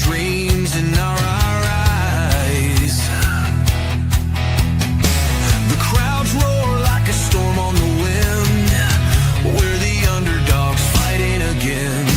dreams in our eyes. The crowds roar like a storm on the wind. We're the underdogs fighting again.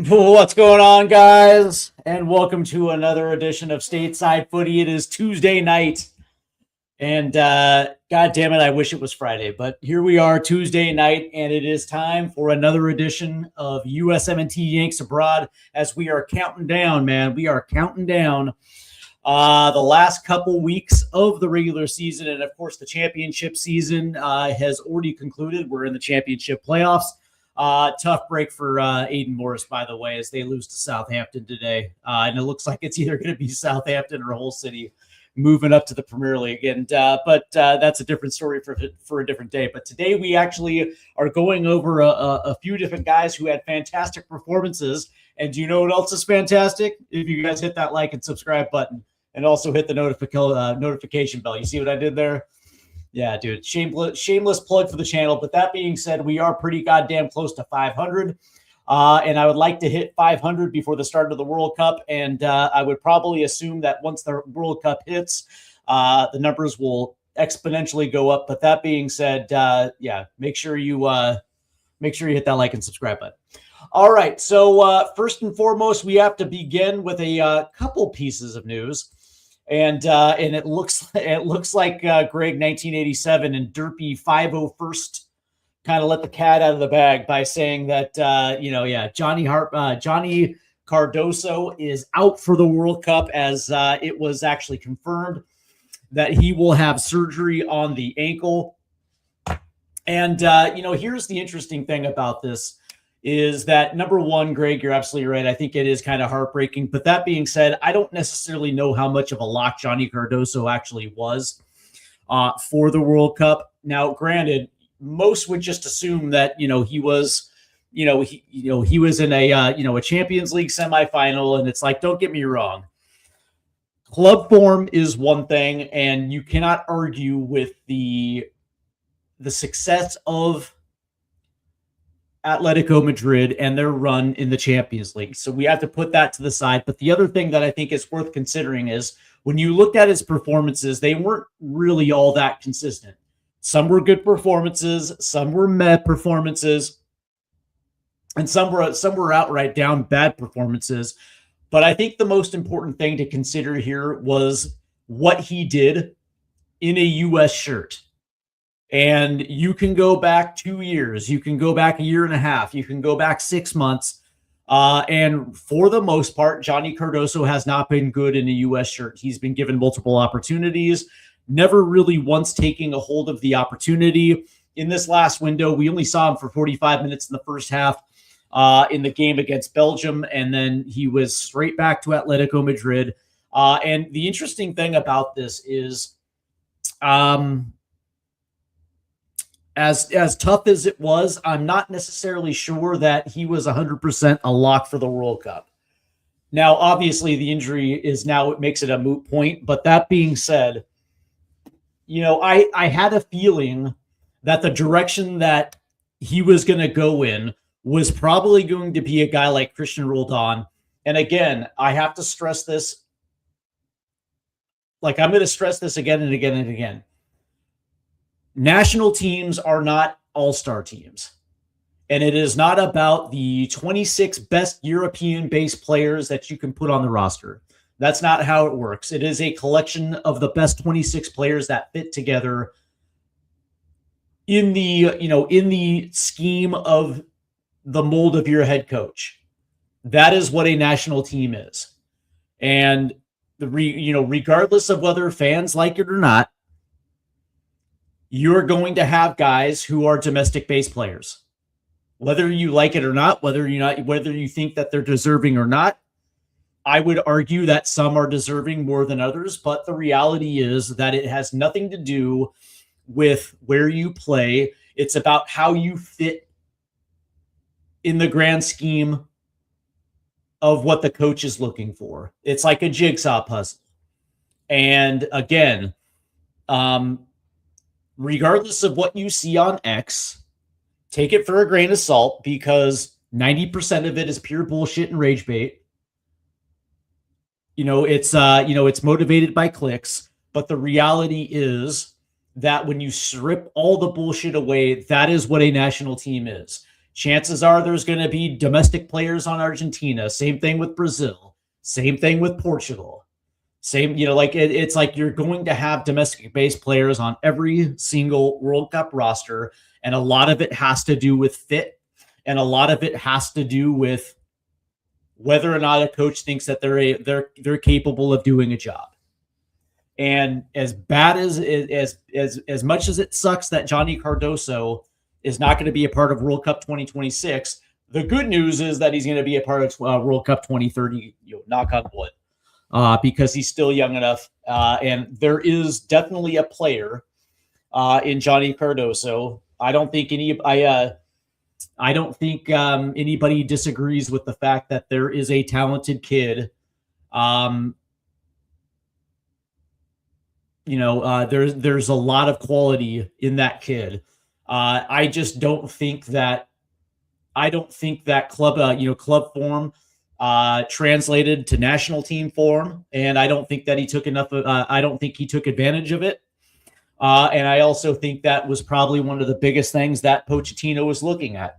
What's going on, guys? And welcome to another edition of Stateside Footy. It is Tuesday night, and God damn it, I wish it was Friday, but here we are, Tuesday night, and it is time for another edition of USMNT Yanks Abroad as we are counting down, man. We are counting down the last couple weeks of the regular season, and of course, the championship season has already concluded. We're in the championship playoffs. Tough break for Aiden Morris, by the way, as they lose to Southampton today. And it looks like it's either going to be Southampton or Hull City moving up to the Premier League. And but that's a different story for a different day. But today we actually are going over a few different guys who had fantastic performances. And do you know what else is fantastic? If you guys hit that like and subscribe button and also hit the notification bell. You see what I did there? Yeah, dude, shameless plug for the channel. But that being said, we are pretty goddamn close to 500. And I would like to hit 500 before the start of the World Cup. And I would probably assume that once the World Cup hits, the numbers will exponentially go up. But that being said, yeah, make sure you hit that like and subscribe button. All right. So first and foremost, we have to begin with a couple pieces of news. And it looks like Greg 1987 and Derpy 501st kind of let the cat out of the bag by saying that Johnny Cardoso is out for the World Cup, as it was actually confirmed that he will have surgery on the ankle. And here's the interesting thing about this. Is that number one, Greg, you're absolutely right. I think it is kind of heartbreaking. But that being said, I don't necessarily know how much of a lock Johnny Cardoso actually was for the World Cup. Now, granted, most would just assume that, he was, he was in a Champions League semifinal. And it's like, don't get me wrong. Club form is one thing, and you cannot argue with the success of Atletico Madrid and their run in the Champions League. So we have to put that to the side. But the other thing that I think is worth considering is when you looked at his performances, they weren't really all that consistent. Some were good performances, some were meh performances, and some were outright down bad performances. But I think the most important thing to consider here was what he did in a U.S. shirt. And you can go back 2 years, you can go back a year and a half, you can go back 6 months. And for the most part, Johnny Cardoso has not been good in a U.S. shirt. He's been given multiple opportunities, never really once taking a hold of the opportunity. In this last window, we only saw him for 45 minutes in the first half in the game against Belgium. And then he was straight back to Atletico Madrid. And the interesting thing about this is, as tough as it was, I'm not necessarily sure that he was 100% a lock for the World Cup. Now, obviously, the injury is now, it makes it a moot point. But that being said, I had a feeling that the direction that he was going to go in was probably going to be a guy like Christian Roldan. And again, I have to stress this. Like, I'm going to stress this again and again and again. National teams are not all-star teams. And it is not about the 26 best European-based players that you can put on the roster. That's not how it works. It is a collection of the best 26 players that fit together in the scheme of the mold of your head coach. That is what a national team is. And regardless of whether fans like it or not, you're going to have guys who are domestic-based players. Whether you like it or not, whether you think that they're deserving or not, I would argue that some are deserving more than others, but the reality is that it has nothing to do with where you play. It's about how you fit in the grand scheme of what the coach is looking for. It's like a jigsaw puzzle. And again, regardless of what you see on X, take it for a grain of salt, because 90% of it is pure bullshit and rage bait. It's motivated by clicks, but the reality is that when you strip all the bullshit away, that is what a national team is. Chances are there's going to be domestic players on Argentina. Same thing with Brazil. Same thing with Portugal. It's like you're going to have domestic-based players on every single World Cup roster, and a lot of it has to do with fit, and a lot of it has to do with whether or not a coach thinks that they're capable of doing a job. And as bad as much as it sucks that Johnny Cardoso is not going to be a part of World Cup 2026, the good news is that he's going to be a part of World Cup 2030. Knock on wood, because he's still young enough, and there is definitely a player in Johnny Cardoso. I don't think anybody disagrees with the fact that there is a talented kid. There's a lot of quality in that kid. I just don't think that club form translated to national team form, and I don't think that he took I don't think he took advantage of it. And I also think that was probably one of the biggest things that Pochettino was looking at.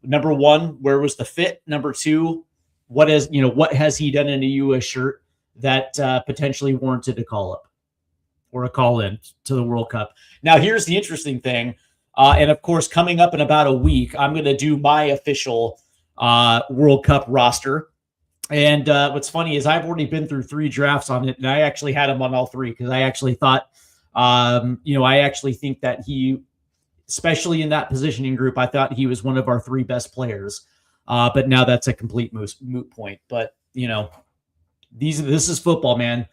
Number one, where was the fit? Number two, what has he done in a U.S. shirt that potentially warranted a call up or a call in to the World Cup? Now, here's the interesting thing. And of course, coming up in about a week, I'm going to do my official World Cup roster. And what's funny is I've already been through 3 drafts on it, and I actually had him on all 3 because I actually thought, I actually think that he, especially in that positioning group, I thought he was one of our 3 best players. But now that's a complete moot point. But, this is football, man.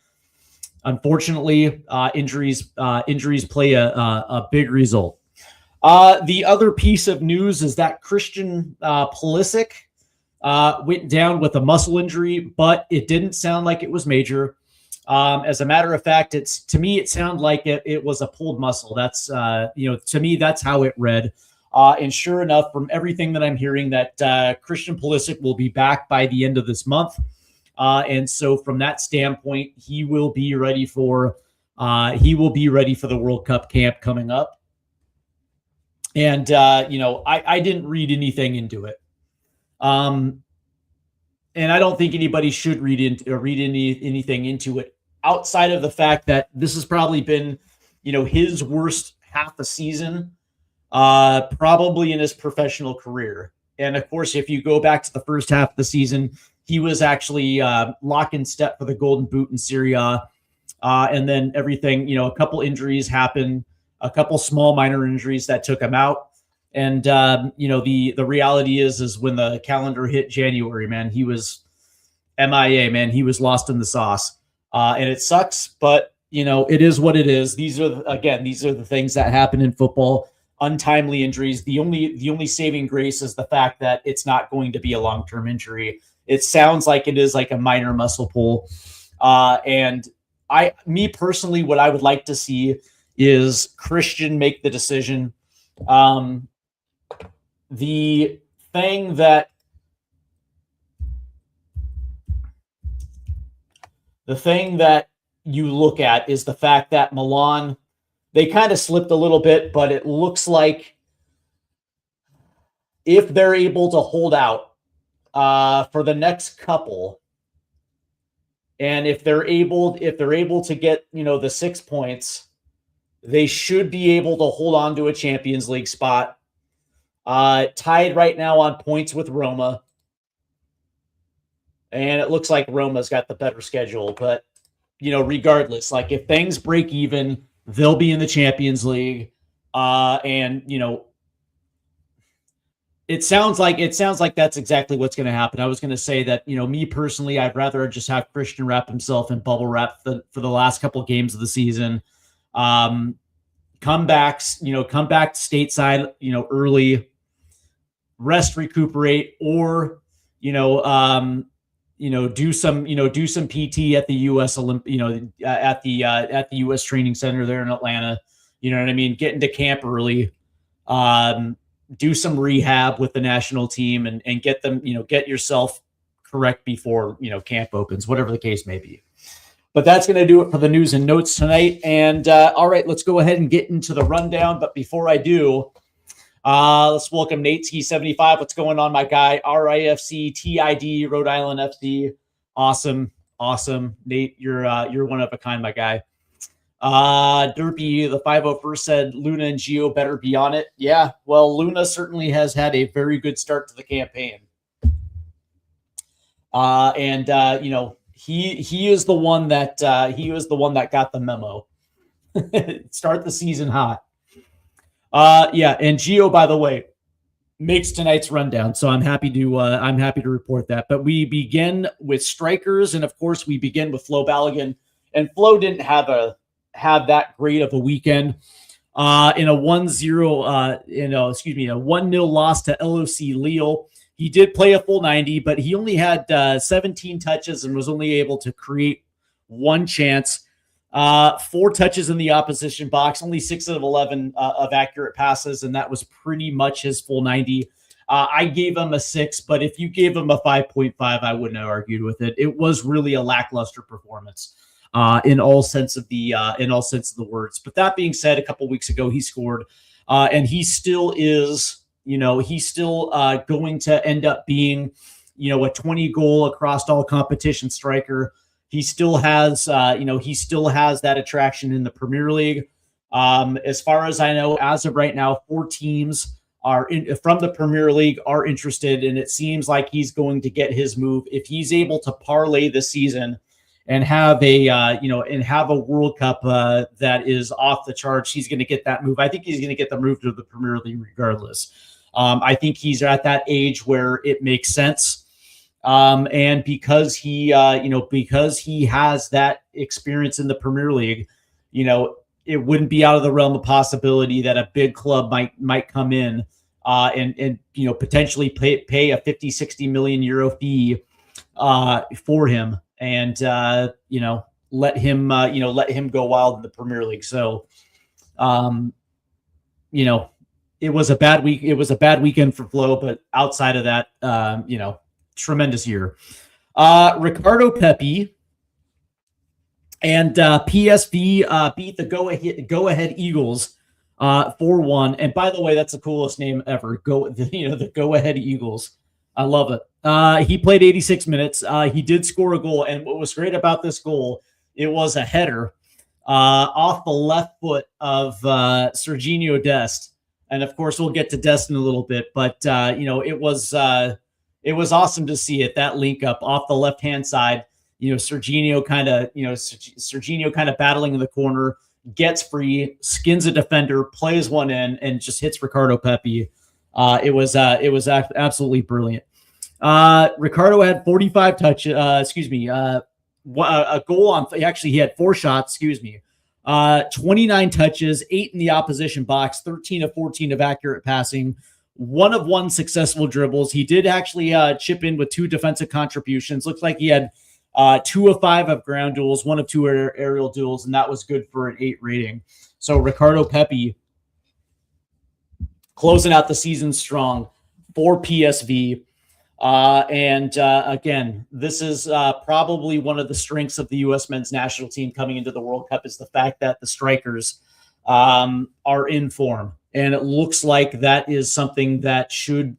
Unfortunately, injuries play a big result. The other piece of news is that Christian Pulisic went down with a muscle injury, but it didn't sound like it was major. As a matter of fact, to me, it sounded like it was a pulled muscle. That's, to me, that's how it read. And sure enough, from everything that I'm hearing, that Christian Pulisic will be back by the end of this month. And so from that standpoint, he will be ready for the World Cup camp coming up. And, I didn't read anything into it. And I don't think anybody should read anything into it outside of the fact that this has probably been, his worst half a season, probably in his professional career. And of course, if you go back to the first half of the season, he was actually lock in step for the Golden Boot in Serie A. And then everything, a couple injuries happened, a couple small minor injuries that took him out. And, the reality is when the calendar hit January, man, he was MIA, man. He was lost in the sauce. And it sucks, but, it is what it is. These are the things that happen in football. Untimely injuries. The only saving grace is the fact that it's not going to be a long-term injury. It sounds like it is like a minor muscle pull. And me personally, what I would like to see is Christian make the decision. The thing that you look at is the fact that Milan, they kind of slipped a little bit, but it looks like if they're able to hold out for the next couple, and if they're able to get, the 6 points, they should be able to hold on to a Champions League spot. Tied right now on points with Roma. And it looks like Roma's got the better schedule, but regardless, like if things break even, they'll be in the Champions League. And it sounds like that's exactly what's going to happen. I was going to say that, me personally, I'd rather just have Christian wrap himself in bubble wrap for the last couple of games of the season. Come back stateside, early, rest, recuperate, or, do some PT at the US at the US training center there in Atlanta. You know what I mean? Get into camp early, do some rehab with the national team and get them, get yourself correct before, camp opens, whatever the case may be. But that's going to do it for the news and notes tonight. And all right, let's go ahead and get into the rundown. But before I do, let's welcome Nate Ski75. What's going on, my guy? RIFC TID Rhode Island FC. Awesome. Nate, you're one of a kind, my guy. Derpy, the 501st said Luna and Gio better be on it. Yeah, well, Luna certainly has had a very good start to the campaign. He is the one that got the memo. Start the season hot. And Gio, by the way, makes tonight's rundown, so I'm happy to report that. But we begin with strikers, and of course we begin with Flo Balogun. And Flo didn't have that great of a weekend. In a 1-0 loss to LOC Lille. He did play a full 90, but he only had 17 touches and was only able to create one chance. 4 touches in the opposition box, only 6 out of 11 of accurate passes, and that was pretty much his full 90. I gave him a 6, but if you gave him a 5.5, I wouldn't have argued with it. It was really a lackluster performance in all sense of the words. But that being said, a couple weeks ago he scored, and he still is. He's still going to end up being, a 20 goal across all competition striker. He still has, that attraction in the Premier League. As far as I know, as of right now, 4 teams from the Premier League are interested, and it seems like he's going to get his move if he's able to parlay the season and have a World Cup that is off the charts. He's going to get that move. I think he's going to get the move to the Premier League regardless. I think he's at that age where it makes sense. And because he has that experience in the Premier League, it wouldn't be out of the realm of possibility that a big club might come in and potentially pay a 50-60 million euro fee for him and let him go wild in the Premier League. So it was a bad week. It was a bad weekend for Flo, but outside of that, tremendous year. Ricardo Pepi and PSV beat the go ahead Eagles 4-1. And by the way, that's the coolest name ever. The go ahead Eagles. I love it. He played 86 minutes. He did score a goal, and what was great about this goal, it was a header off the left foot of Serginho Dest. And of course, we'll get to Dest in a little bit, but it was awesome to see it, that link up off the left hand side. Serginho kind of battling in the corner, gets free, skins a defender, plays one in, and just hits Ricardo Pepi. It was absolutely brilliant. Ricardo had 45 touches. A goal on. Actually, he had 4 shots. 29 touches, 8 in the opposition box, 13 of 14 of accurate passing, 1 of 1 successful dribbles. He did actually chip in with 2 defensive contributions. Looks like he had 2 of 5 of ground duels, 1 of 2 aerial duels, and that was good for an 8 rating. So Ricardo Pepi closing out the season strong for PSV. Again, this is probably one of the strengths of the U.S. men's national team coming into the World Cup is the fact that the strikers are in form. And it looks like that is something that should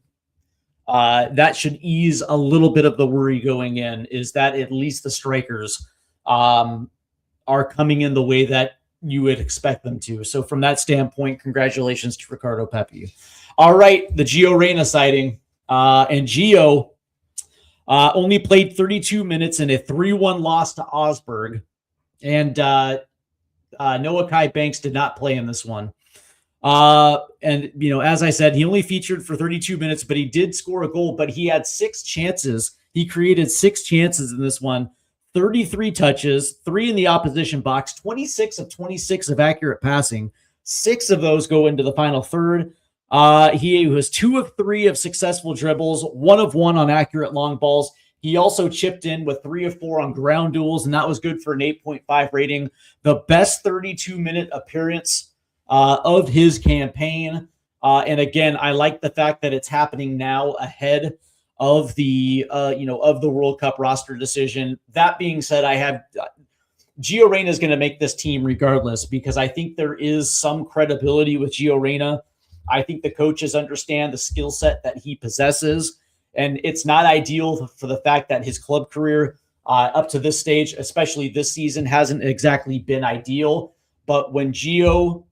ease a little bit of the worry going in, is that at least the strikers are coming in the way that you would expect them to. So from that standpoint, congratulations to Ricardo Pepi. All right, the Gio Reyna sighting. And Gio only played 32 minutes in a 3-1 loss to Augsburg. And Noah Kai Banks did not play in this one. And, as I said, he only featured for 32 minutes, but he did score a goal, but he had 6 chances. He created 6 chances in this one, 33 touches, 3 in the opposition box, 26 of 26 of accurate passing. 6 of those go into the final third. He was 2 of 3 of successful dribbles, 1 of 1 on accurate long balls. He also chipped in with 3 of 4 on ground duels, and that was good for an 8.5 rating. The best 32-minute appearance of his campaign. And again, I like the fact that it's happening now ahead of the of the World Cup roster decision. That being said, I have Gio Reyna is going to make this team regardless, because I think there is some credibility with Gio Reyna. I think the coaches understand the skill set that he possesses, and it's not ideal for the fact that his club career up to this stage, especially this season, hasn't exactly been ideal. But when Gio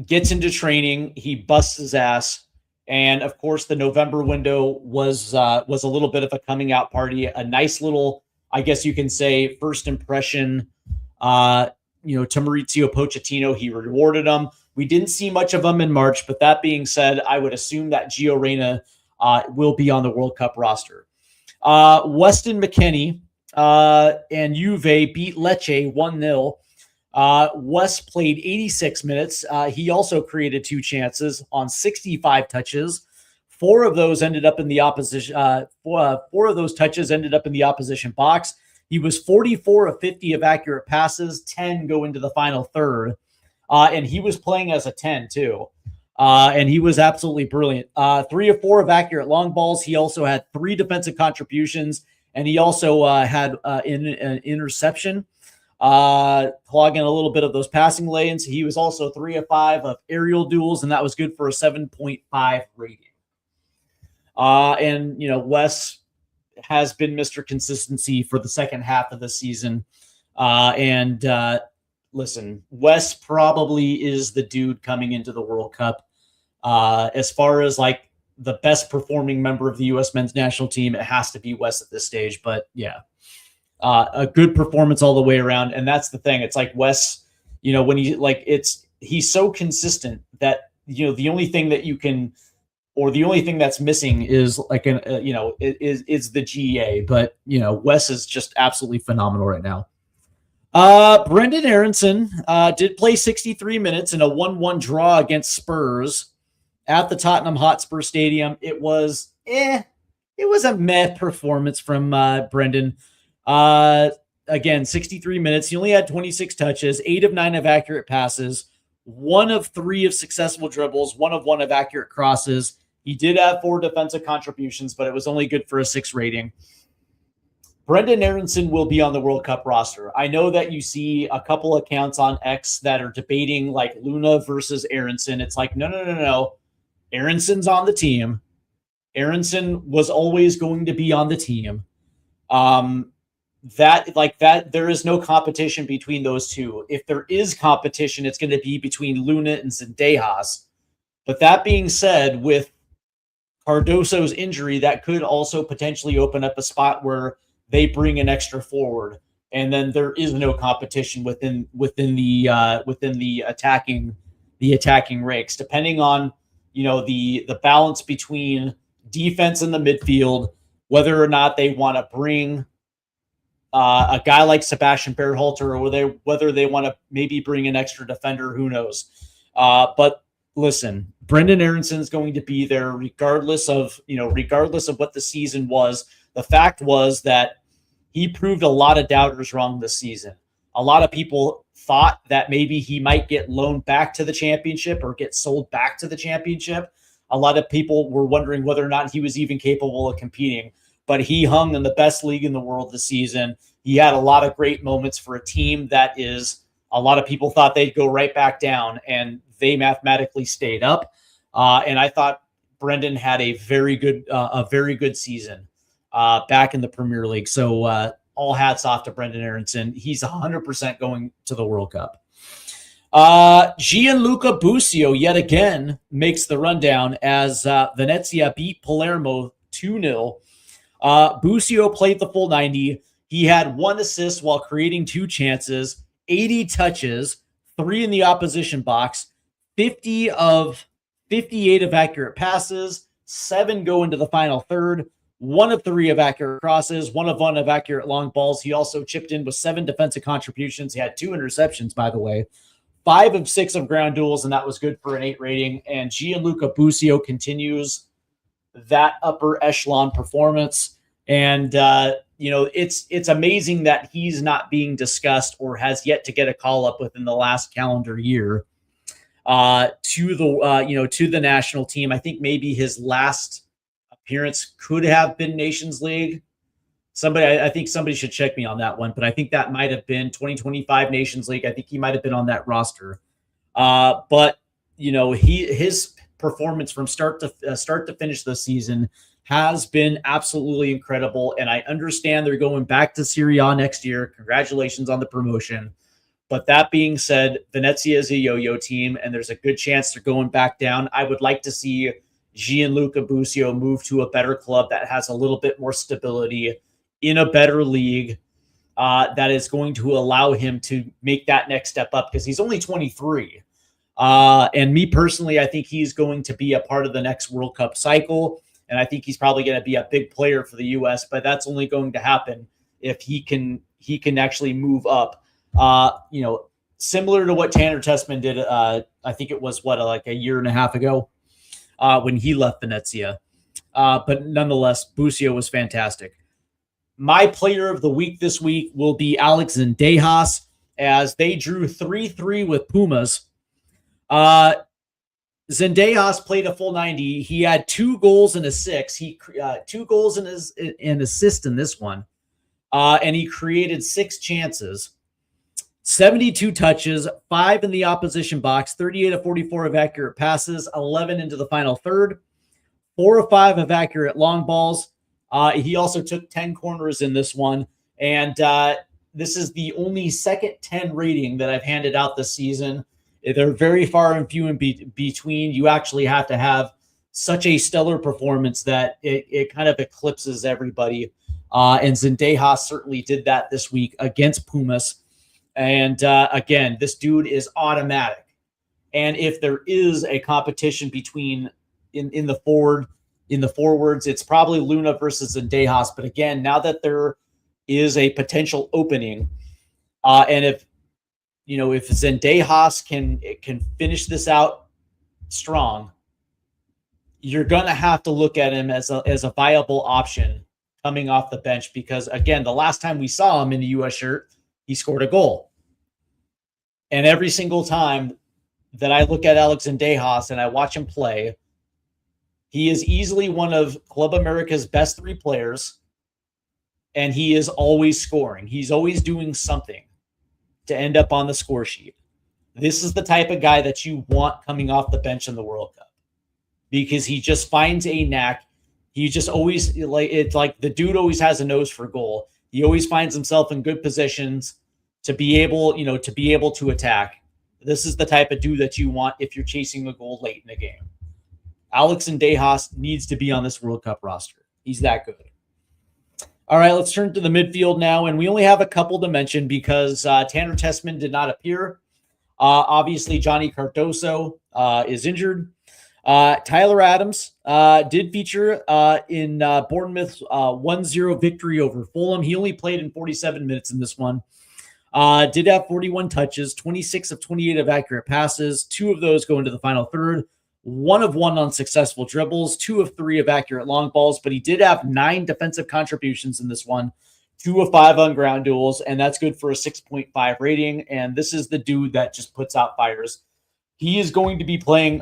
gets into training, he busts his ass. And of course, the November window was a little bit of a coming out party, a nice little, I guess you can say, first impression. To Maurizio Pochettino, he rewarded him. We didn't see much of him in March, but that being said, I would assume that Gio Reyna will be on the World Cup roster. Weston McKennie and Juve beat Lecce 1-0. West played 86 minutes. He also created 2 chances on 65 touches. 4 of those ended up in the opposition. 4 of those touches ended up in the opposition box. He was 44 of 50 of accurate passes. 10 go into the final third. And he was playing as a 10 too. And he was absolutely brilliant. 3 of 4 of accurate long balls. He also had 3 defensive contributions, and he also had an interception, clogging a little bit of those passing lanes. He was also 3 of 5 of aerial duels, and that was good for a 7.5 rating. Wes has been Mr. Consistency for the second half of the season. Listen, Wes probably is the dude coming into the World Cup. As far as like the best performing member of the U.S. men's national team, it has to be Wes at this stage. But yeah, a good performance all the way around. And that's the thing. It's like Wes, when he's so consistent that, the only thing that you can, or the only thing that's missing is like is the GA. But, Wes is just absolutely phenomenal right now. Brendan Aronson did play 63 minutes in a 1-1 draw against Spurs at the Tottenham Hotspur Stadium. It was a meh performance from Brendan. Again, 63 minutes. He only had 26 touches, 8 of 9 of accurate passes, 1 of 3 of successful dribbles, 1 of 1 of accurate crosses. He did have 4 defensive contributions, but it was only good for a 6 rating. Brendan Aronson will be on the World Cup roster. I know that you see a couple accounts on X that are debating like Luna versus Aronson. It's like, no. Aronson's on the team. Aronson was always going to be on the team. There is no competition between those two. If there is competition, it's going to be between Luna and Zendejas. But that being said, with Cardoso's injury, that could also potentially open up a spot where they bring an extra forward, and then there is no competition within the attacking ranks, depending on the balance between defense and the midfield, whether or not they want to bring a guy like Sebastian Berhalter, or whether they want to maybe bring an extra defender. Who knows? But listen, Brendan Aronson is going to be there regardless of what the season was. The fact was that he proved a lot of doubters wrong this season. A lot of people thought that maybe he might get loaned back to the championship or get sold back to the championship. A lot of people were wondering whether or not he was even capable of competing, but he hung in the best league in the world this season. He had a lot of great moments for a team that is, a lot of people thought they'd go right back down, and they mathematically stayed up. And I thought Brendan had a very good season back in the Premier League. So all hats off to Brendan Aronson. He's 100% going to the World Cup. Gianluca Busio yet again makes the rundown as Venezia beat Palermo 2-0. Busio played the full 90. He had 1 assist while creating 2 chances, 80 touches, 3 in the opposition box, 58 of accurate passes, 7 go into the final third, 1 of 3 of accurate crosses, 1 of accurate long balls. He also chipped in with 7 defensive contributions. He had 2 interceptions, by the way, 5 of 6 of ground duels, and that was good for an 8 rating. And Gianluca Busio continues that upper echelon performance. And, it's amazing that he's not being discussed or has yet to get a call up within the last calendar year to the national team. I think maybe his last appearance could have been Nations League. I think somebody should check me on that one, but I think that might have been 2025 Nations League. I think he might have been on that roster. But his performance from start to finish this season has been absolutely incredible. And I understand they're going back to Serie A next year. Congratulations on the promotion. But that being said, Venezia is a yo-yo team, and there's a good chance they're going back down. I would like to see Gianluca Busio move to a better club that has a little bit more stability in a better league that is going to allow him to make that next step up, because he's only 23. And me personally, I think he's going to be a part of the next World Cup cycle. And I think he's probably going to be a big player for the U.S., but that's only going to happen if he can actually move up. Similar to what Tanner Tessman did, I think it was like a year and a half ago when he left Venezia. But nonetheless, Busio was fantastic. My player of the week this week will be Alex Zendejas, as they drew 3-3 with Pumas. Zendejas played a full 90. He had 2 goals and a 6. 2 goals and an assist in this one. And he created 6 chances, 72 touches, 5 in the opposition box, 38 of 44 of accurate passes, 11 into the final third, 4 of 5 of accurate long balls. He also took 10 corners in this one. And this is the only second 10 rating that I've handed out this season. They're very far and few in between. You actually have to have such a stellar performance that it kind of eclipses everybody. And Zendejas certainly did that this week against Pumas. And again, this dude is automatic. And if there is a competition between in the forwards, it's probably Luna versus Zendejas. But again, now that there is a potential opening, and if Zendejas can finish this out strong, you're going to have to look at him as a viable option coming off the bench, because again, the last time we saw him in the U.S. shirt, he scored a goal. And every single time that I look at Alex Zendejas and I watch him play, he is easily one of Club America's best 3 players, and he is always scoring. He's always doing something to end up on the score sheet. This is the type of guy that you want coming off the bench in the World Cup, because he just finds a knack. He just always, it's like the dude always has a nose for goal. He always finds himself in good positions to be able to attack. This is the type of dude that you want if you're chasing a goal late in a game. Alex Zendejas needs to be on this World Cup roster. He's that good. All right, let's turn to the midfield now, and we only have a couple to mention because Tanner Tessman did not appear. Obviously, Johnny Cardoso is injured. Tyler Adams did feature in Bournemouth's 1-0 victory over Fulham. He only played in 47 minutes in this one. Did have 41 touches, 26 of 28 of accurate passes. 2 of those go into the final third. 1 of 1 on successful dribbles, 2 of 3 of accurate long balls, but he did have 9 defensive contributions in this one, 2 of 5 on ground duels, and that's good for a 6.5 rating. And this is the dude that just puts out fires. He is going to be playing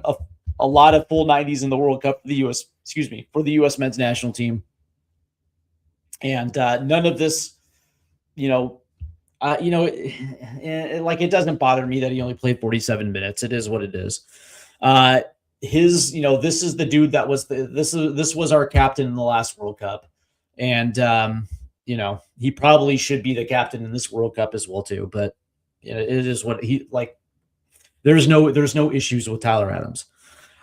a lot of full 90s in the World Cup for the U.S. men's national team. And none of this, like, it doesn't bother me that he only played 47 minutes. It is what it is. This is the dude that was this was our captain in the last World Cup. And, he probably should be the captain in this World Cup as well too. But it is what he like. There's no issues with Tyler Adams.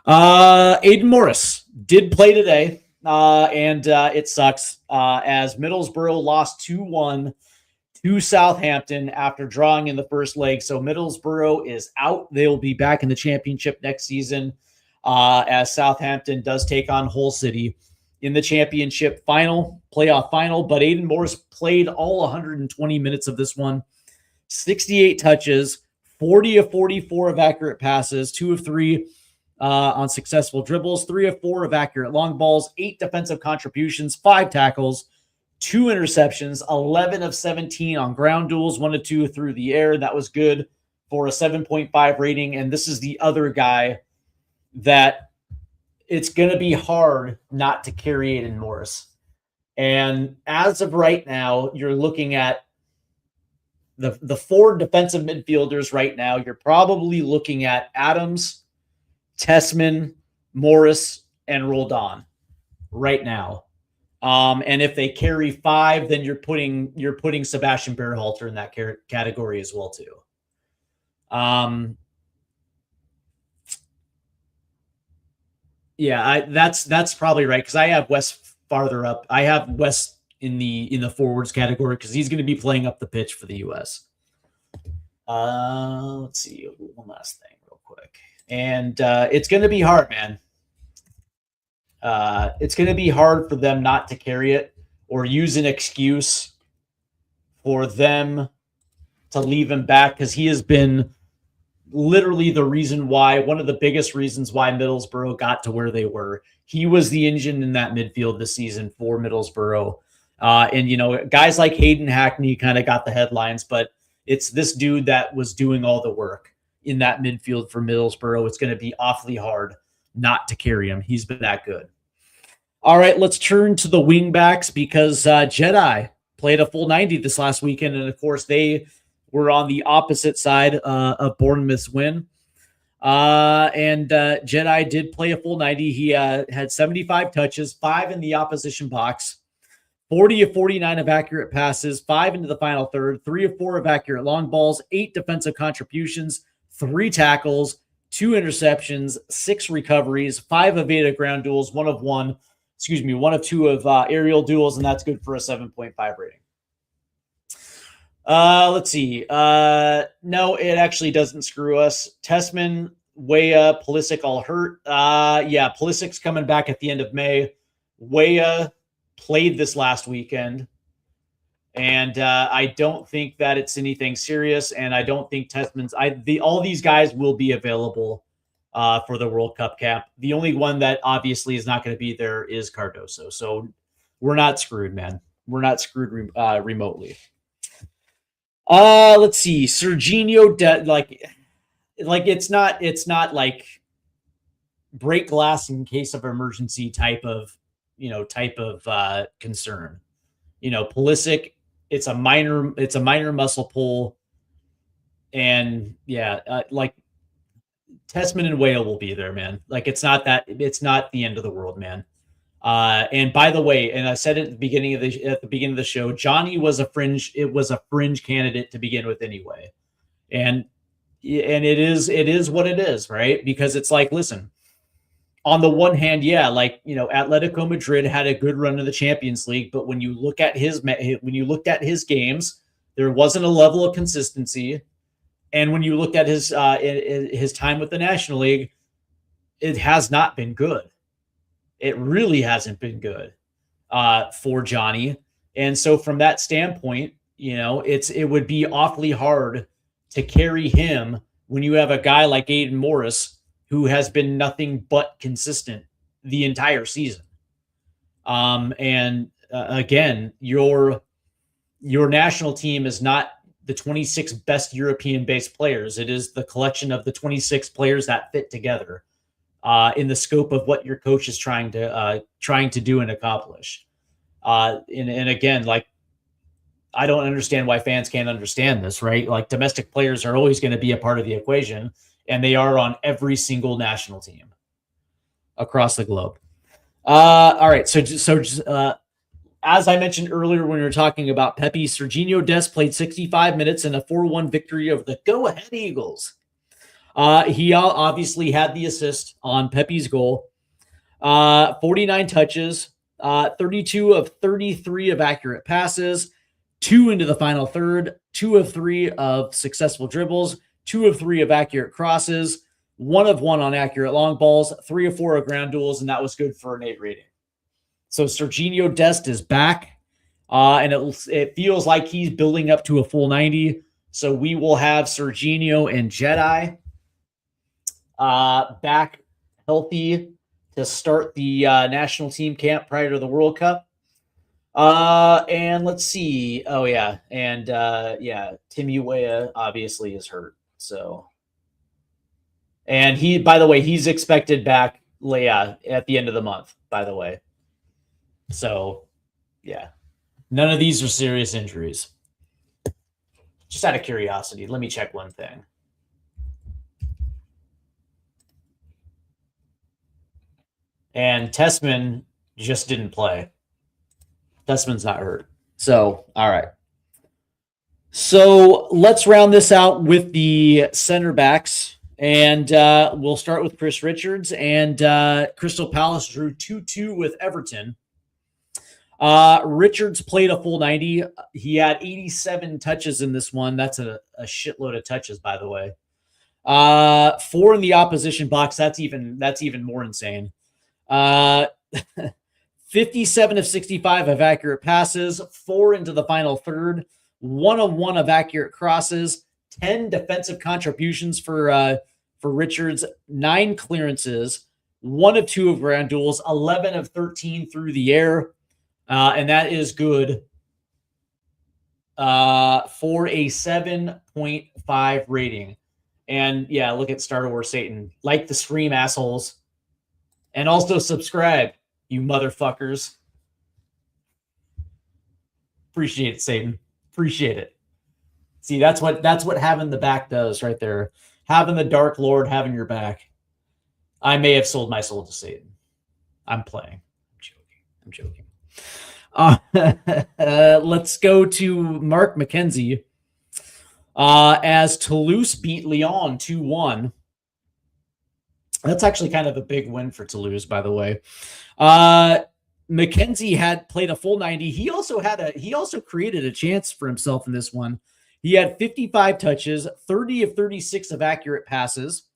Aiden Morris did play today, and it sucks as Middlesbrough lost 2-1 to Southampton after drawing in the first leg. So Middlesbrough is out. They will be back in the championship next season as Southampton does take on Hull City in the championship playoff final. But Aiden Morris played all 120 minutes of this one, 68 touches, 40 of 44 of accurate passes, 2 of 3 on successful dribbles, 3 of 4 of accurate long balls, 8 defensive contributions, 5 tackles, 2 interceptions, 11 of 17 on ground duels, 1 of 2 through the air. That was good for a 7.5 rating. And this is the other guy that it's going to be hard not to carry Aiden Morris. And as of right now, you're looking at the 4 defensive midfielders right now. You're probably looking at Adams, Tessman, Morris, and Roldan right now. And if they carry 5, then you're putting Sebastian Berhalter in that category as well too. That's probably right, because I have Wes farther up. I have Wes in the forwards category because he's going to be playing up the pitch for the U.S. Let's see one last thing real quick, and it's going to be hard, man. It's going to be hard for them not to carry it or use an excuse for them to leave him back, because he has been literally one of the biggest reasons why Middlesbrough got to where they were. He was the engine in that midfield this season for Middlesbrough. And guys like Hayden Hackney kind of got the headlines, but it's this dude that was doing all the work in that midfield for Middlesbrough. It's going to be awfully hard not to carry him. He's been that good. All right, let's turn to the wing backs, because Jedi played a full 90 this last weekend. And of course, they were on the opposite side of Bournemouth's win. And Jedi did play a full 90. He had 75 touches, 5 in the opposition box, 40 of 49 of accurate passes, 5 into the final third, 3 of 4 of accurate long balls, 8 defensive contributions, 3 tackles, 2 interceptions, 6 recoveries, 5 of 8 of ground duels, 1 of 2 of aerial duels, and that's good for a 7.5 rating. Let's see. No, it actually doesn't screw us. Tessman, Weah, Pulisic all hurt. Pulisic's coming back at the end of May. Weah played this last weekend, and I don't think that it's anything serious, and I don't think Tessman's. All these guys will be available for the World Cup cap. The only one that obviously is not going to be there is Cardoso. So we're not screwed, man. We're not screwed remotely. Let's see. Serginho, it's not like break glass in case of emergency type of concern. Pulisic, it's a minor muscle pull, and Tessman and Whale will be there, man. It's not the end of the world, man. And by the way, and I said it at the beginning of the show, Johnny was a fringe candidate to begin with anyway. And it is what it is, right? Because it's like, listen, on the one hand, Atletico Madrid had a good run in the Champions League, but when you looked at his games, there wasn't a level of consistency. And when you looked at his time with the National League, it has not been good. It really hasn't been good for Johnny. And so from that standpoint, it would be awfully hard to carry him when you have a guy like Aiden Morris who has been nothing but consistent the entire season. Again, your national team is not the 26 best European-based players. It is the collection of the 26 players that fit together in the scope of what your coach is trying to do and accomplish. And again, like, I don't understand why fans can't understand this, right? Like, domestic players are always going to be a part of the equation, and they are on every single national team across the globe. All right, so as I mentioned earlier when we were talking about Pepe, Serginho Dest played 65 minutes in a 4-1 victory over the go-ahead Eagles. He obviously had the assist on Pepe's goal. 49 touches, 32 of 33 of accurate passes, 2 into the final third, 2 of 3 of successful dribbles, 2 of 3 of accurate crosses, 1 of 1 on accurate long balls, 3 of 4 of ground duels, and that was good for an 8 rating. So Serginho Dest is back, and it feels like he's building up to a full 90. So we will have Serginho and Jedi back healthy to start the national team camp prior to the World Cup. And let's see. Oh, yeah. And Tim Uwea obviously is hurt. So, and he, by the way, he's expected back at the end of the month, by the way. So, yeah, none of these are serious injuries. Just out of curiosity, let me check one thing. And Tessman just didn't play. Tessman's not hurt. So, all right. So let's round this out with the center backs. And we'll start with Chris Richards. And Crystal Palace drew 2-2 with Everton. Richards played a full 90. He had 87 touches in this one. That's a shitload of touches, by the way. 4 in the opposition box. That's even more insane. 57 of 65 of accurate passes, 4 into the final third, 1 of 1 of accurate crosses, 10 defensive contributions for Richards, 9 clearances, 1 of 2 of ground duels, 11 of 13 through the air. And that is good for a 7.5 rating. And yeah, look at Star Wars Satan. Like the stream, assholes. And also subscribe, you motherfuckers. Appreciate it, Satan. Appreciate it. See, that's what having the back does right there. Having the Dark Lord having your back. I may have sold my soul to Satan. I'm playing. I'm joking. Let's go to Mark McKenzie. As Toulouse beat Lyon 2-1. That's actually kind of a big win for Toulouse, by the way. McKenzie had played a full 90. He also created a chance for himself in this one. He had 55 touches, 30 of 36 of accurate passes,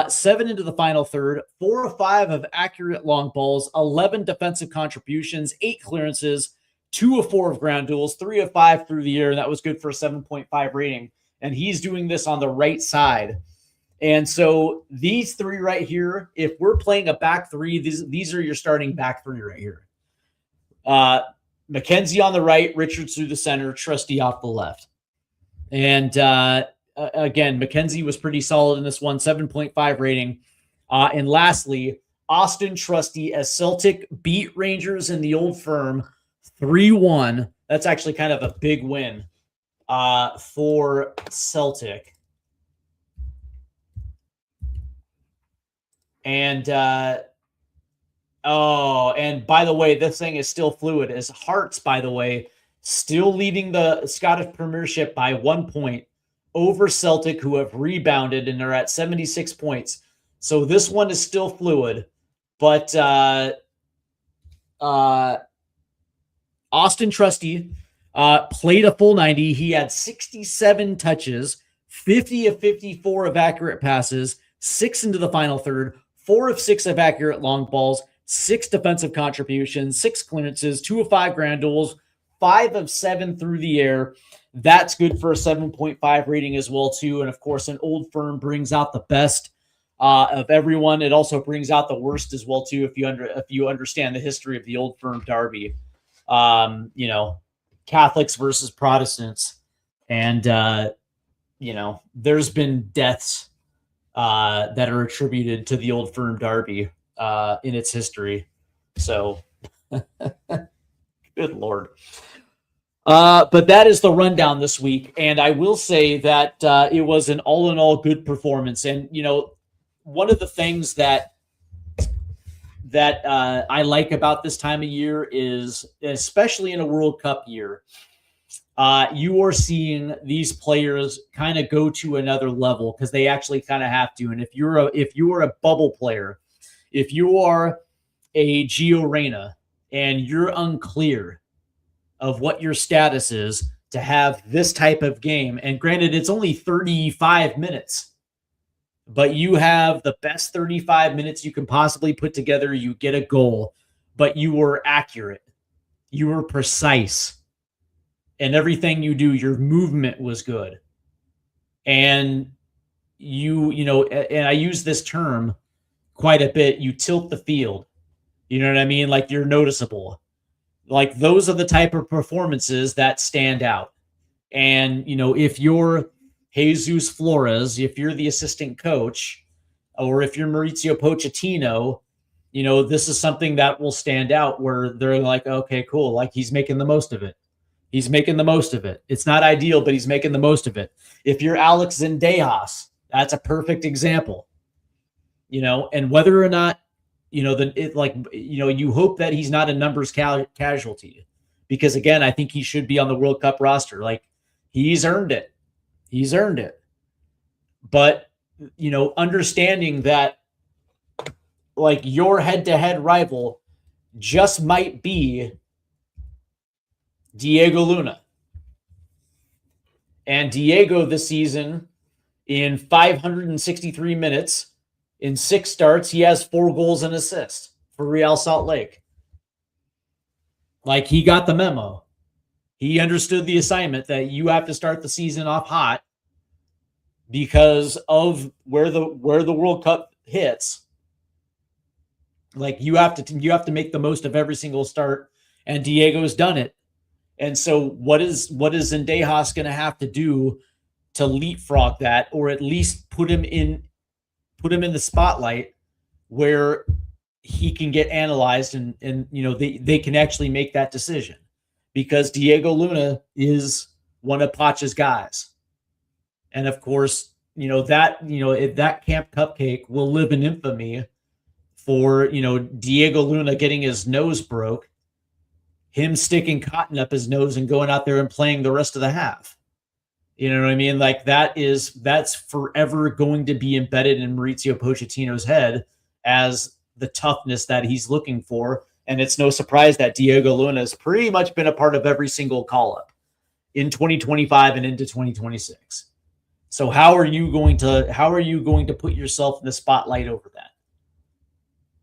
7 into the final third, 4 of 5 of accurate long balls, 11 defensive contributions, 8 clearances, 2 of 4 of ground duels, 3 of 5 through the air. And that was good for a 7.5 rating. And he's doing this on the right side. And so these 3 right here, if we're playing a back 3, these are your starting back 3 right here. McKenzie on the right, Richards through the center, Trusty off the left. And again, McKenzie was pretty solid in this one, 7.5 rating. And lastly, Austin Trusty as Celtic beat Rangers in the Old Firm 3-1. That's actually kind of a big win for Celtic. And and by the way, this thing is still fluid. As Hearts, by the way, still leading the Scottish Premiership by 1 point over Celtic, who have rebounded and are at 76 points. So this one is still fluid. But Austin Trusty played a full 90. He had 67 touches, 50 of 54 of accurate passes, 6 into the final third, 4 of 6 of accurate long balls, 6 defensive contributions, 6 clearances, 2 of 5 ground duels, 5 of 7 through the air. That's good for a 7.5 rating as well, too. And, of course, an Old Firm brings out the best. of everyone. It also brings out the worst as well too, if you understand the history of the Old Firm Derby. Catholics versus Protestants, and there's been deaths that are attributed to the Old Firm Derby in its history. So, good Lord. But that is the rundown this week, and I will say that it was an all-in-all good performance. And one of the things that I like about this time of year is, especially in a World Cup year, you are seeing these players kind of go to another level because they actually kind of have to. And if you're a bubble player, if you are a Gio Reyna and you're unclear of what your status is to have this type of game, and granted, it's only 35 minutes. But you have the best 35 minutes you can possibly put together. You get a goal, but you were accurate. You were precise. And everything you do, your movement was good. And and I use this term quite a bit, you tilt the field. You know what I mean? Like, you're noticeable. Like, those are the type of performances that stand out. And, if you're Jesus Flores, if you're the assistant coach, or if you're Mauricio Pochettino, this is something that will stand out where they're like, okay, cool. Like, he's making the most of it. He's making the most of it. It's not ideal, but he's making the most of it. If you're Alex Zendejas, that's a perfect example, and whether or not, you hope that he's not a numbers casualty, because again, I think he should be on the World Cup roster. Like, he's earned it. He's earned it. But, understanding that, like, your head-to-head rival just might be Diego Luna. And Diego this season, in 563 minutes, in 6 starts, he has 4 goals and assists for Real Salt Lake. Like, he got the memo. He understood the assignment that you have to start the season off hot because of where the World Cup hits. Like, you have to make the most of every single start, and Diego's done it. And so what is Zendejas going to have to do to leapfrog that, or at least put him in the spotlight where he can get analyzed and they can actually make that decision? Because Diego Luna is one of Poch's guys. And of course, that Camp Cupcake will live in infamy for, Diego Luna getting his nose broke, him sticking cotton up his nose and going out there and playing the rest of the half. You know what I mean? Like, that's forever going to be embedded in Mauricio Pochettino's head as the toughness that he's looking for. And it's no surprise that Diego Luna has pretty much been a part of every single call-up in 2025 and into 2026. So how are you going to put yourself in the spotlight over that?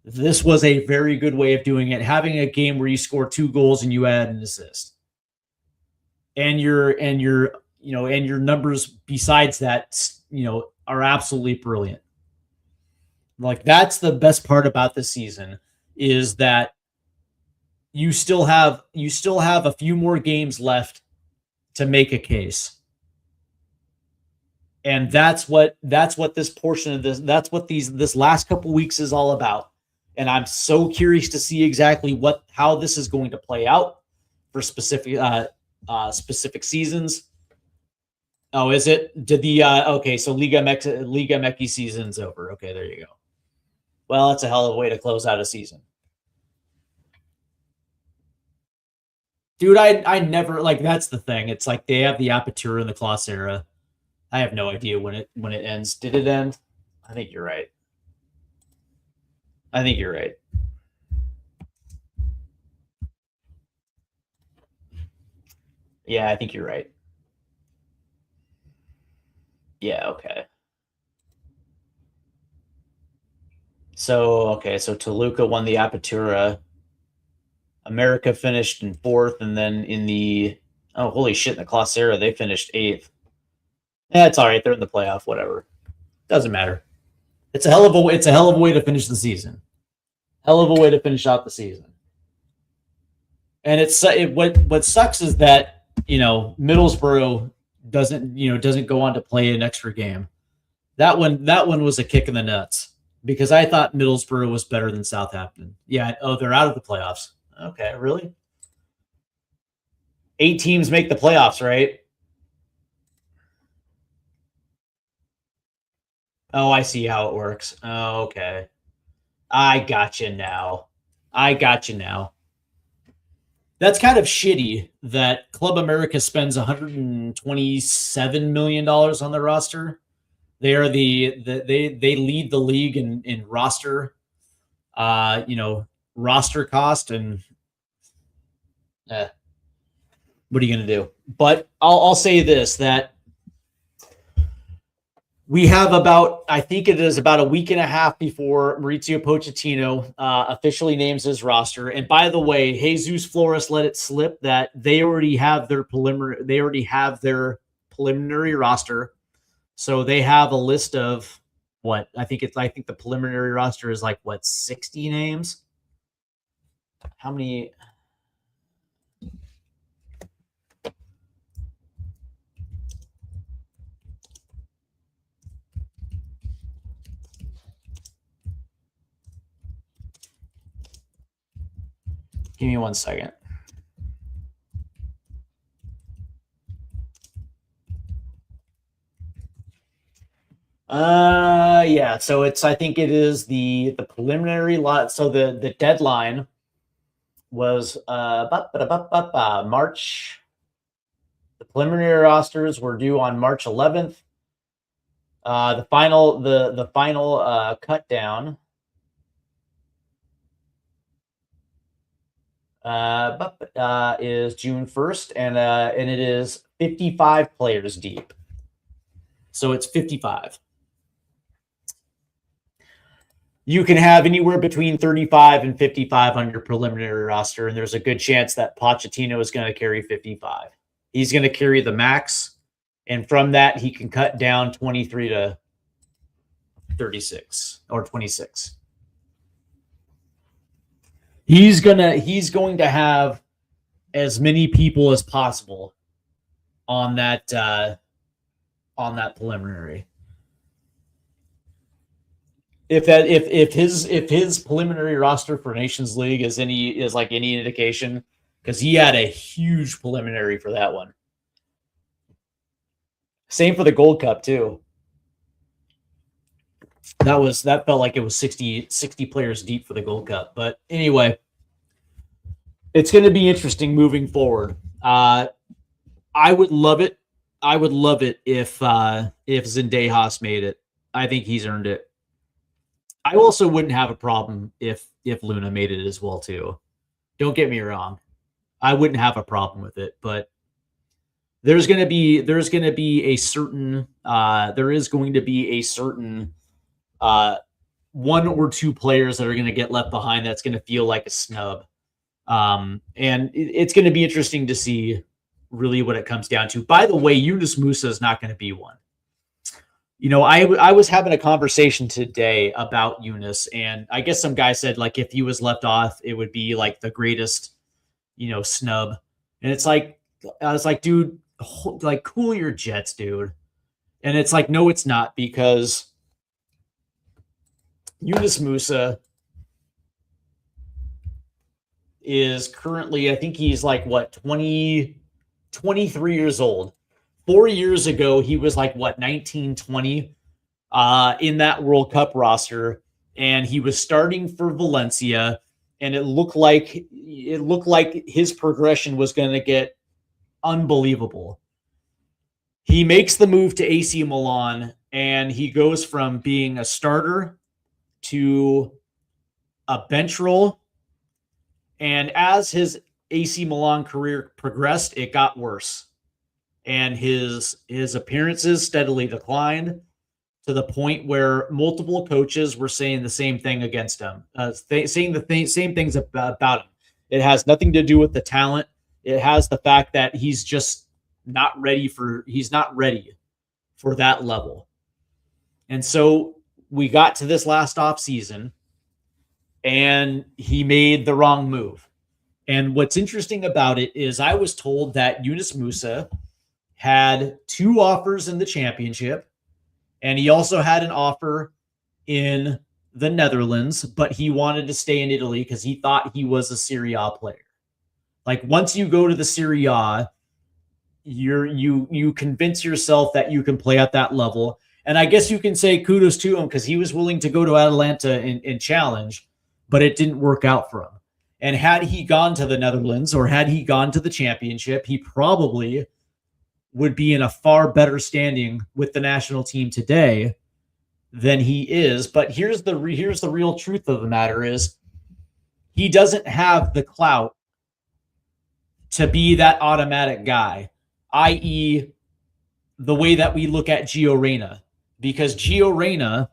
This was a very good way of doing it, having a game where you score 2 goals and you add an assist. And your numbers besides that, are absolutely brilliant. Like, that's the best part about this season, is that you still have a few more games left to make a case. And that's what this portion of that's what this last couple weeks is all about. And I'm so curious to see exactly how this is going to play out for specific seasons. Oh, is it? Did the okay, so Liga MX season's over. Okay, there you go. Well, that's a hell of a way to close out a season. Dude, I never, like, that's the thing. It's like they have the Apertura and the Class era. I have no idea when it ends. Did it end? I think you're right. Yeah, I think you're right. Yeah, okay. So Toluca won the Apertura. America finished in 4th, and then in the holy shit, in the Classera, they finished 8th. Yeah, it's all right. They're in the playoff, whatever. Doesn't matter. It's a hell of a way to finish the season. Hell of a way to finish out the season. And what sucks is that, Middlesbrough doesn't go on to play an extra game. That one was a kick in the nuts because I thought Middlesbrough was better than Southampton. Yeah, they're out of the playoffs. Okay, really? 8 teams make the playoffs, right? Oh, I see how it works. Oh, okay. I got you now. That's kind of shitty that Club America spends $127 million on their roster. They are they lead the league in roster, roster cost, and what are you going to do? But I'll say this, that we have I think it is about a week and a half before Mauricio Pochettino officially names his roster. And by the way, Jesus Flores let it slip that they already have their preliminary roster. So they have a list of what I think the preliminary roster is 60 names. How many? Give me 1 second. Yeah. So I think it is the preliminary lot. So the deadline was March. The preliminary rosters were due on March 11th. The final cut down is June 1st, and it is 55 players deep. So it's 55. You can have anywhere between 35 and 55 on your preliminary roster, and there's a good chance that Pochettino is going to carry 55. He's going to carry the max, and from that, he can cut down 23 to 36 or 26. He's going to have as many people as possible on that preliminary. If his preliminary roster for Nations League is any indication, because he had a huge preliminary for that one. Same for the Gold Cup too. That felt like it was 60 players deep for the Gold Cup. But anyway, it's going to be interesting moving forward. I would love it. If Zendejas made it. I think he's earned it. I also wouldn't have a problem if Luna made it as well too. Don't get me wrong. I wouldn't have a problem with it, but there is going to be a certain one or two players that are going to get left behind that's going to feel like a snub. And it's going to be interesting to see really what it comes down to. By the way, Yunus Musa is not going to be one. I was having a conversation today about Yunus, and I guess some guy said if he was left off, it would be the greatest, snub. And it's I was like, dude, cool your jets, dude. And it's no, it's not, because Yunus Musa is currently, I think he's 23 years old. 4 years ago, he was 19, 20 in that World Cup roster, and he was starting for Valencia, and it looked like his progression was going to get unbelievable. He makes the move to AC Milan, and he goes from being a starter to a bench role. And as his AC Milan career progressed, it got worse. And his appearances steadily declined to the point where multiple coaches were saying the same thing against him, saying the same things about him. It has nothing to do with the talent. It has the fact that he's just not ready for that level. And so we got to this last off season and he made the wrong move. And what's interesting about it is I was told that Yunus Musa had 2 offers in the championship, and he also had an offer in the Netherlands, but he wanted to stay in Italy because he thought he was a Serie A player. Like, once you go to the Serie A, you convince yourself that you can play at that level. And I guess you can say kudos to him because he was willing to go to Atalanta and challenge, but it didn't work out for him. And had he gone to the Netherlands or had he gone to the championship, he probably would be in a far better standing with the national team today than he is. But here's the real truth of the matter is he doesn't have the clout to be that automatic guy, i.e. the way that we look at Gio Reyna. Because Gio Reyna,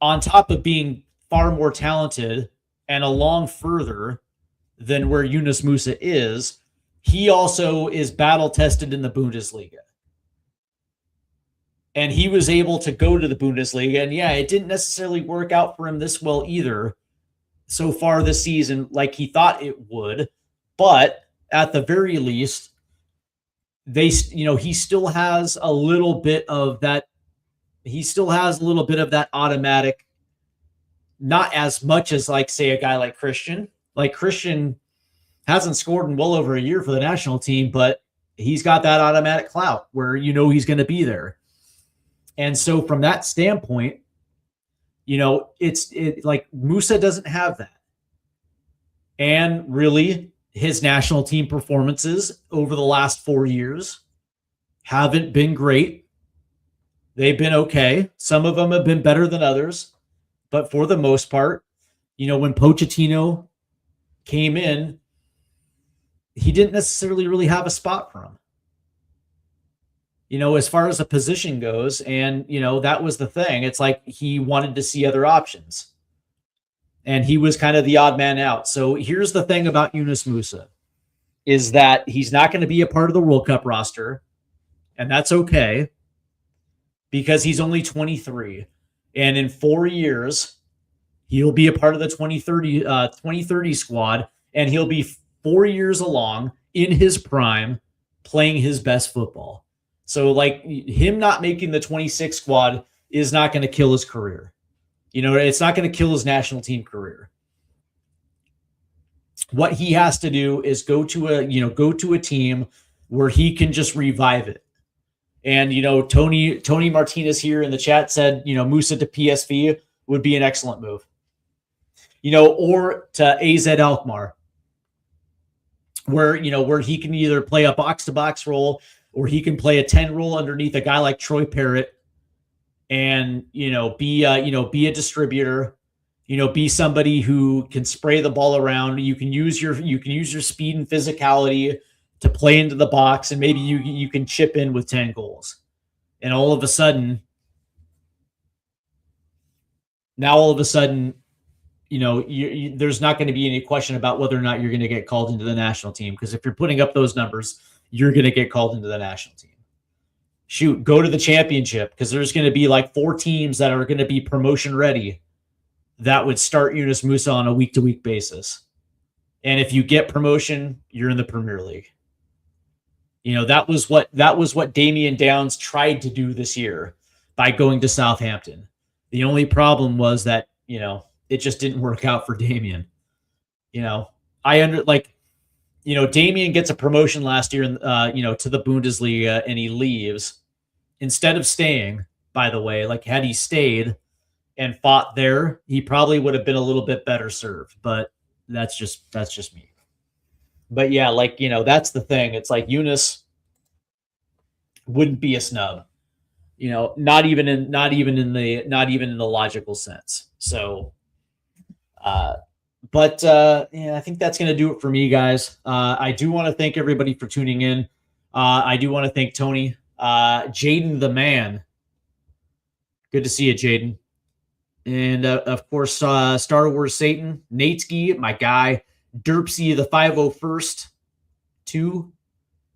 on top of being far more talented and along further than where Yunus Musa is, he also is battle-tested in the Bundesliga. And he was able to go to the Bundesliga. And yeah, it didn't necessarily work out for him this well either so far this season like he thought it would. But at the very least, he still has a little bit of that. He still has a little bit of that automatic, not as much as, like, say, a guy like Christian. Like, Christian hasn't scored in well over a year for the national team, but he's got that automatic clout where he's going to be there. And so from that standpoint, it's like Musa doesn't have that. And really, his national team performances over the last 4 years haven't been great. They've been okay. Some of them have been better than others. But for the most part, when Pochettino came in, he didn't necessarily really have a spot for him. As far as a position goes, and, that was the thing. It's like he wanted to see other options. And he was kind of the odd man out. So here's the thing about Yunus Musa, is that he's not going to be a part of the World Cup roster. And that's okay, because he's only 23. And in 4 years, he'll be a part of the 2030 squad. And he'll be 4 years along in his prime playing his best football. So, like, him not making the 26 squad is not going to kill his career. It's not going to kill his national team career. What he has to do is go to a team where he can just revive it. And, Tony Martinez here in the chat said, Musa to PSV would be an excellent move. Or to AZ Alkmaar, where he can either play a box-to-box role or he can play a 10 role underneath a guy like Troy Parrott and, be a distributor, be somebody who can spray the ball around. You can use your speed and physicality to play into the box, and maybe you can chip in with 10 goals. And all of a sudden, there's not going to be any question about whether or not you're going to get called into the national team. Because if you're putting up those numbers, you're going to get called into the national team. Shoot, go to the championship, because there's going to be like 4 teams that are going to be promotion ready that would start Yunus Musa on a week-to-week basis. And if you get promotion, you're in the Premier League. That was what Damian Downs tried to do this year by going to Southampton. The only problem was that, it just didn't work out for Damian. Damian gets a promotion last year, to the Bundesliga, and he leaves instead of staying. By the way, like, had he stayed and fought there, he probably would have been a little bit better served. But that's just me. But yeah, that's the thing. It's like Yunus wouldn't be a snub. Not even in the logical sense. So, I think that's going to do it for me, guys. I do want to thank everybody for tuning in. I do want to thank Tony, Jaden the man. Good to see you, Jaden. And of course, Star Wars Satan, Natesky, my guy, Derpsy the 501st 2,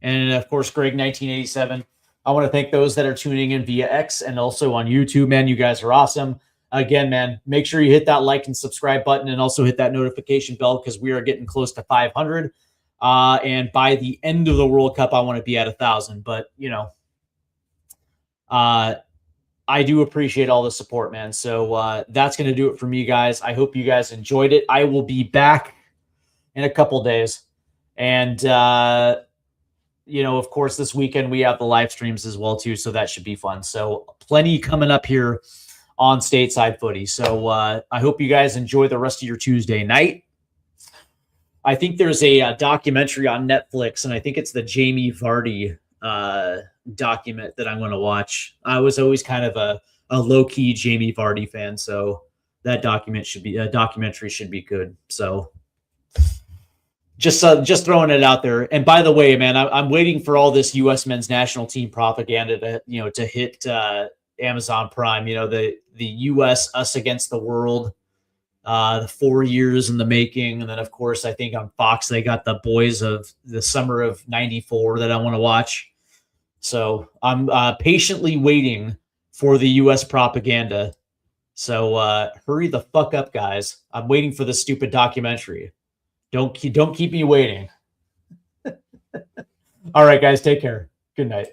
and of course Greg 1987. I want to thank those that are tuning in via X and also on YouTube, man. You guys are awesome. Again, man, make sure you hit that like and subscribe button and also hit that notification bell because we are getting close to 500. And by the end of the World Cup, I want to be at 1,000. But, I do appreciate all the support, man. So that's going to do it for me, guys. I hope you guys enjoyed it. I will be back in a couple days. And, of course, this weekend we have the live streams as well, too. So that should be fun. So plenty coming up here on Stateside Footy. So I hope you guys enjoy the rest of your Tuesday night. I think there's a documentary on Netflix, and I think it's the Jamie Vardy document that I'm going to watch. I was always kind of a low-key Jamie Vardy fan, so that documentary should be good. So just throwing it out there. And by the way, man, I'm waiting for all this U.S. men's national team propaganda to hit Amazon Prime. The U.S. us against the world. The 4 years in the making. And then, of course, I think on Fox, they got the boys of the summer of 94 that I want to watch. So I'm patiently waiting for the U.S. propaganda. So hurry the fuck up, guys. I'm waiting for the stupid documentary. Don't keep me waiting. All right, guys, take care. Good night.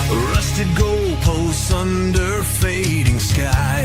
Rusted goalposts under fading sky.